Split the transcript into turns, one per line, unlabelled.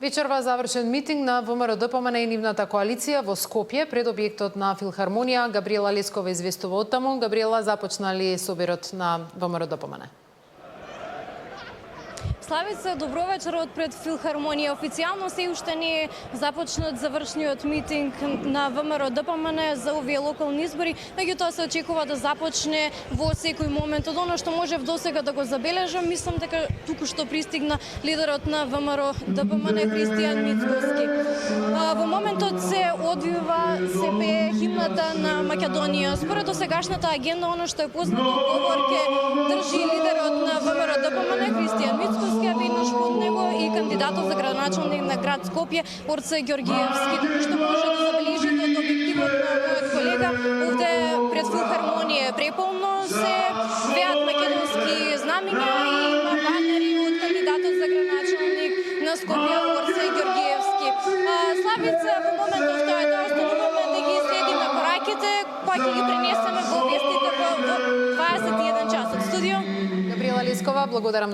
Вечерва завршен митинг на ВМРО-ДПМН и нивната коалиција во Скопје пред објектот на Филхармонија. Габриела Лескова известува од таму. Габриела, започнали собирот на ВМРО-ДПМН?
Славица, добро вечер од пред Филхармонија. Официјално се уште не е започнат завршниот митинг на ВМРО-ДПМН за овие локални избори, меѓутоа се очекува да започне во секој момент. Од оно што можев досега да го забележам, мислам дека туку што пристигна лидерот на ВМРО-ДПМН Христијан Мицкоски. Во моментот се одвива, се пее химната на Македонија. Според досегашната агенда, оно што е познато, говор ке држи лидерот на ВМРО-ДПМН Христијан Мицкоски, а веднаш под него и кандидатот за градоначалник на град Скопје Орце Ѓоргиевски. Така што може да забележите од објективот на мојот колега, овде пред Филхармонија е преполно, се веат македонски знамиња и има банери од кандидатот за градоначалник на Скопје Орце Ѓоргиевски. Славица, во моментов тоа е да остануваме да ги следиме кораките, па ќе ги пренесеме во вестите во 21 часот. Студио.
Габриела Лескова, благодарам.